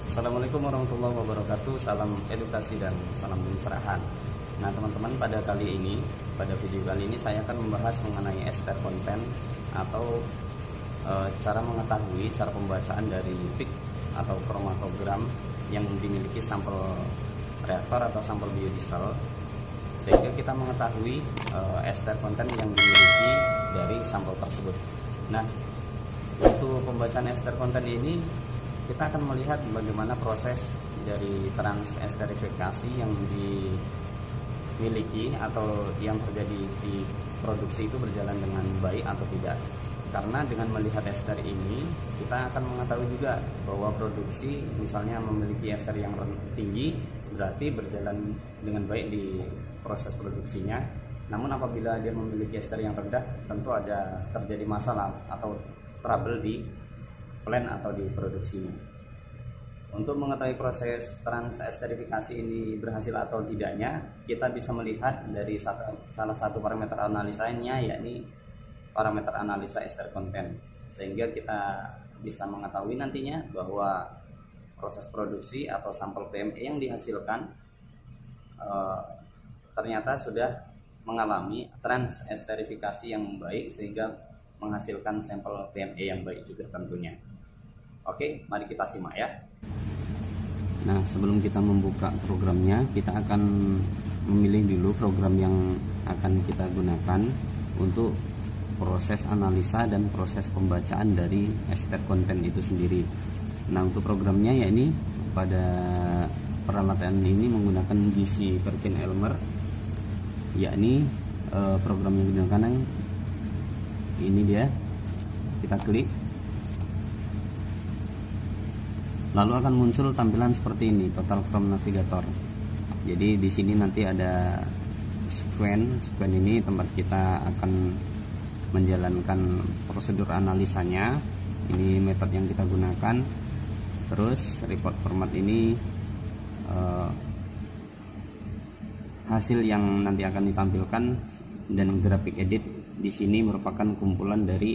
Assalamualaikum warahmatullahi wabarakatuh. Salam edukasi dan salam pencerahan. Nah teman-teman, pada video kali ini saya akan membahas mengenai ester konten atau cara mengetahui cara pembacaan dari PIC atau kromatogram yang dimiliki sampel reaktor atau sampel biodiesel, sehingga kita mengetahui ester konten yang dimiliki dari sampel tersebut. Nah, untuk pembacaan ester konten ini kita akan melihat bagaimana proses dari transesterifikasi yang dimiliki atau yang terjadi di produksi itu berjalan dengan baik atau tidak. Karena dengan melihat ester ini, kita akan mengetahui juga bahwa produksi misalnya memiliki ester yang tinggi, berarti berjalan dengan baik di proses produksinya. Namun apabila dia memiliki ester yang rendah, tentu ada terjadi masalah atau trouble di plan atau di produksinya. Untuk mengetahui proses transesterifikasi ini berhasil atau tidaknya, kita bisa melihat dari salah satu parameter analisanya, yakni parameter analisa ester konten, sehingga kita bisa mengetahui nantinya bahwa proses produksi atau sampel PME yang dihasilkan ternyata sudah mengalami transesterifikasi yang baik, sehingga menghasilkan sampel PME yang baik juga tentunya. Oke, mari kita simak ya. Nah, sebelum kita membuka programnya, kita akan memilih dulu program yang akan kita gunakan untuk proses analisa dan proses pembacaan dari ester konten itu sendiri. Nah, untuk programnya yakni pada peralatan ini menggunakan GC Perkin-Elmer, yakni program yang digunakan ini dia. Kita klik, lalu akan muncul tampilan seperti ini, Total Chrome Navigator. Jadi di sini nanti ada sequence ini tempat kita akan menjalankan prosedur analisanya. Ini metode yang kita gunakan. Terus report format ini hasil yang nanti akan ditampilkan, dan grafik edit di sini merupakan kumpulan dari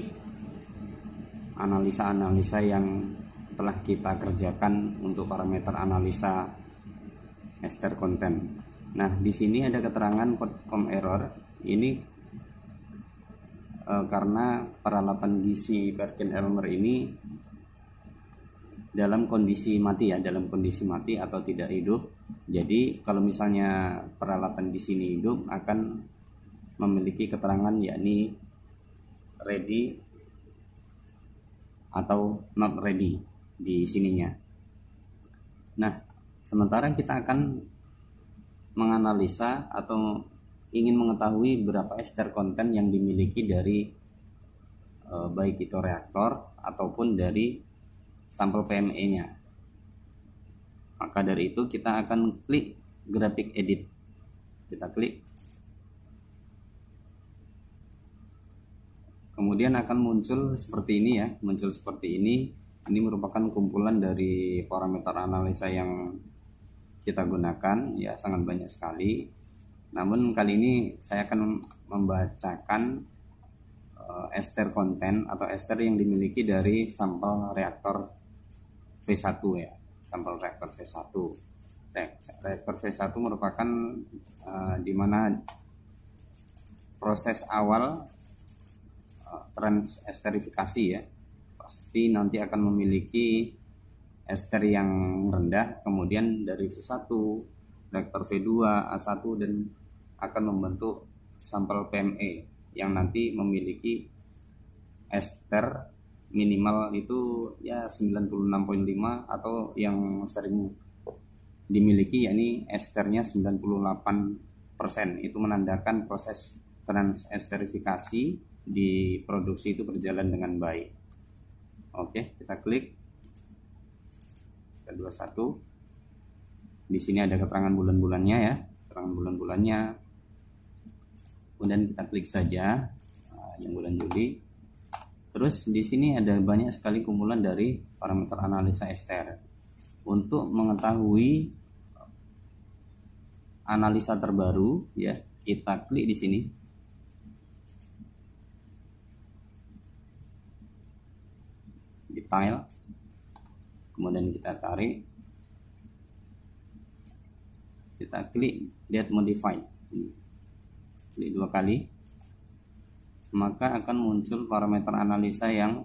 analisa-analisa yang telah kita kerjakan untuk parameter analisa ester konten. Nah, di sini ada keterangan com error. Ini karena peralatan GC Perkin-Elmer ini dalam kondisi mati atau tidak hidup. Jadi kalau misalnya peralatan di sini hidup, akan memiliki keterangan yakni ready atau not ready di sininya. Nah, sementara kita akan menganalisa atau ingin mengetahui berapa ester konten yang dimiliki dari baik itu reaktor ataupun dari sampel PME-nya. Maka dari itu kita akan klik grafik edit. Kita klik. Kemudian akan muncul seperti ini ya, Ini merupakan kumpulan dari parameter analisa yang kita gunakan ya, sangat banyak sekali. Namun kali ini saya akan membacakan ester konten atau ester yang dimiliki dari sampel reaktor V1 ya, sampel reaktor V1. Reaktor V1 merupakan di mana proses awal transesterifikasi ya, pasti nanti akan memiliki ester yang rendah, kemudian dari V1, reaktor V2, A1 dan akan membentuk sampel PME yang nanti memiliki ester minimal itu ya 96,5 atau yang sering dimiliki yakni esternya 98%. Itu menandakan proses transesterifikasi di produksi itu berjalan dengan baik. Oke, kita klik. Kita 21. Di sini ada keterangan bulan-bulannya ya, keterangan bulan-bulannya. Kemudian kita klik saja yang bulan Juli. Terus di sini ada banyak sekali kumpulan dari parameter analisa ester. Untuk mengetahui analisa terbaru ya, kita klik di sini. Di file. Kemudian kita tarik kita klik get modified, klik 2 kali, maka akan muncul parameter analisa yang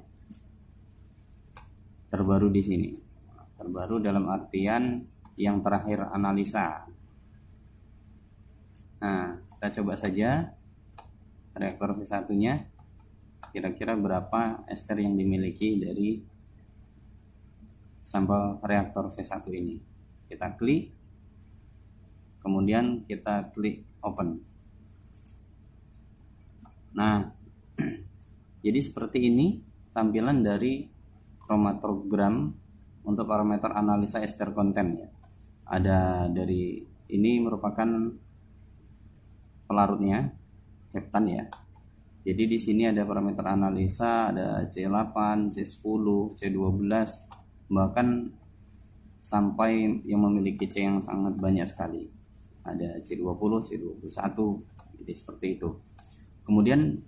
terbaru di sini. Terbaru dalam artian yang terakhir analisa. Nah, kita coba saja reaktor V1-nya, kira-kira berapa ester yang dimiliki dari sampel reaktor V1 ini. Kita klik, kemudian kita klik open. Nah, jadi seperti ini tampilan dari kromatogram untuk parameter analisa ester konten ya. Ada dari ini merupakan pelarutnya, heptan ya. Jadi di sini ada parameter analisa, ada C8, C10, C12, bahkan sampai yang memiliki C yang sangat banyak sekali. Ada C20, C21, jadi seperti itu. Kemudian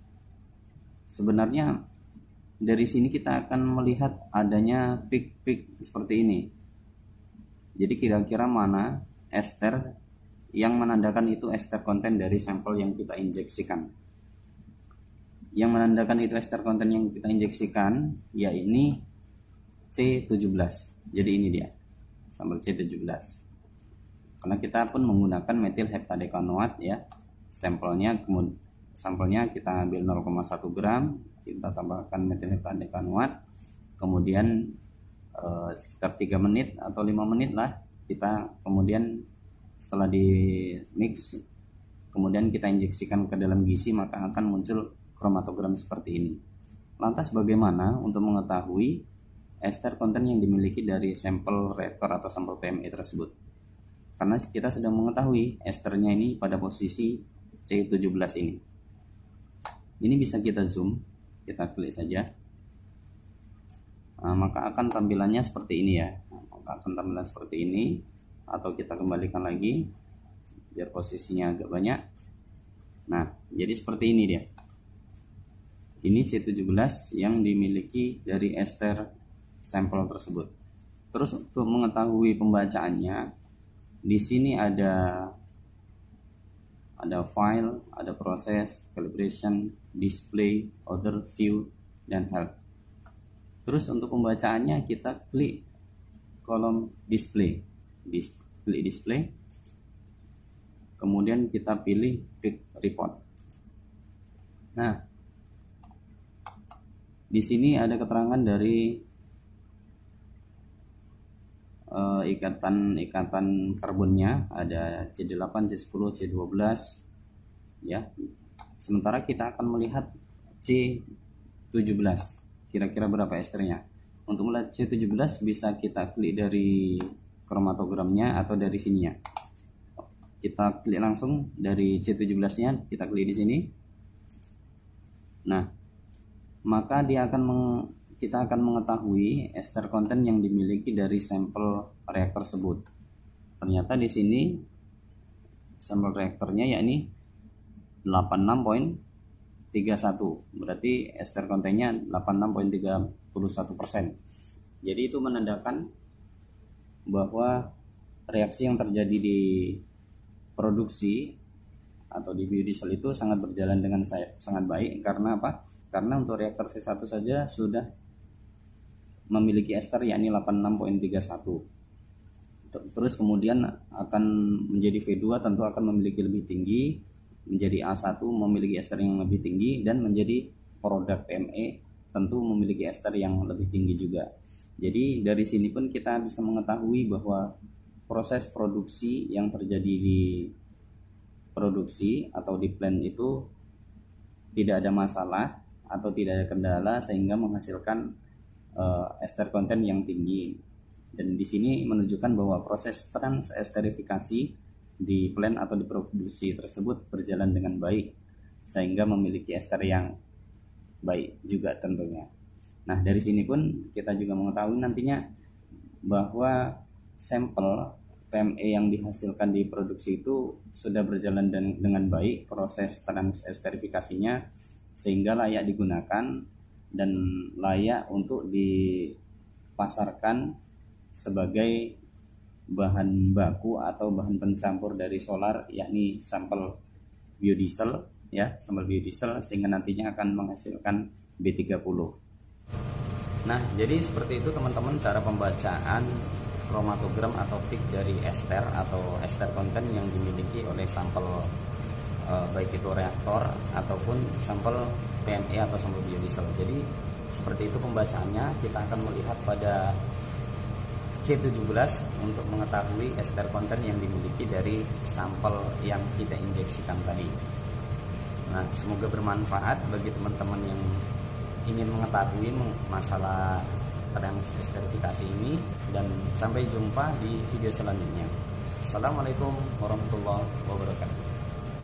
sebenarnya dari sini kita akan melihat adanya peak seperti ini. Jadi kira-kira mana ester yang menandakan itu ester konten dari sampel yang kita injeksikan. Yang menandakan itu ester konten yang kita injeksikan, ya ini C17. Jadi ini dia, sampel C17. Karena kita pun menggunakan metil heptadekanoat ya. Sampelnya kita ambil 0,1 gram, kita tambahkan metil heptadekanoat, kemudian sekitar 3 menit atau 5 menit lah, kita kemudian setelah di mix, kemudian kita injeksikan ke dalam gizi, maka akan muncul kromatogram seperti ini. Lantas bagaimana untuk mengetahui ester konten yang dimiliki dari sampel reaktor atau sampel PME tersebut? Karena kita sudah mengetahui esternya ini pada posisi C17 ini. Ini bisa kita zoom, kita klik saja. Nah, maka akan tampilannya seperti ini ya. Maka akan tampilan seperti ini. Atau kita kembalikan lagi biar posisinya agak banyak. Nah, jadi seperti ini dia. Ini C17 yang dimiliki dari ester sampel tersebut. Terus untuk mengetahui pembacaannya, di sini ada file, ada proses, calibration, display, order, view, dan help. Terus untuk pembacaannya kita klik kolom display. Klik display, kemudian kita pilih peak report. Nah, di sini ada keterangan dari ikatan karbonnya, ada C8, C10, C12 ya. Sementara kita akan melihat C17, kira-kira berapa esternya. Untuk melihat C17 bisa kita klik dari kromatogramnya atau dari sininya. Kita klik langsung dari C17-nya, kita klik di sini. Nah, maka kita akan mengetahui ester konten yang dimiliki dari sampel reaktor tersebut. Ternyata di sini sampel reaktornya yakni 86.31, berarti ester kontennya 86.31%. Jadi itu menandakan bahwa reaksi yang terjadi di produksi atau di biodiesel itu sangat berjalan dengan sangat baik. Karena apa? Karena untuk reaktor V1 saja sudah memiliki ester yakni 86.31. Terus kemudian akan menjadi V2 tentu akan memiliki lebih tinggi, menjadi A1 memiliki ester yang lebih tinggi, dan menjadi produk PME tentu memiliki ester yang lebih tinggi juga. Jadi dari sini pun kita bisa mengetahui bahwa proses produksi yang terjadi di produksi atau di plant itu tidak ada masalah atau tidak ada kendala sehingga menghasilkan ester konten yang tinggi. Dan di sini menunjukkan bahwa proses transesterifikasi di plant atau di produksi tersebut berjalan dengan baik sehingga memiliki ester yang baik juga tentunya. Nah, dari sini pun kita juga mengetahui nantinya bahwa sampel PME yang dihasilkan di produksi itu sudah berjalan dengan baik proses transesterifikasinya sehingga layak digunakan dan layak untuk dipasarkan sebagai bahan baku atau bahan pencampur dari solar, yakni sampel biodiesel ya, sampel biodiesel, sehingga nantinya akan menghasilkan B30. Nah, jadi seperti itu teman-teman cara pembacaan kromatogram atau peak dari ester atau ester konten yang dimiliki oleh sampel baik itu reaktor ataupun sampel PME atau sampel biodiesel. Jadi seperti itu pembacaannya. Kita akan melihat pada C17 untuk mengetahui ester konten yang dimiliki dari sampel yang kita injeksikan tadi. Nah, semoga bermanfaat bagi teman-teman yang ingin mengetahui masalah esterifikasi ini, dan sampai jumpa di video selanjutnya. Assalamualaikum warahmatullahi wabarakatuh.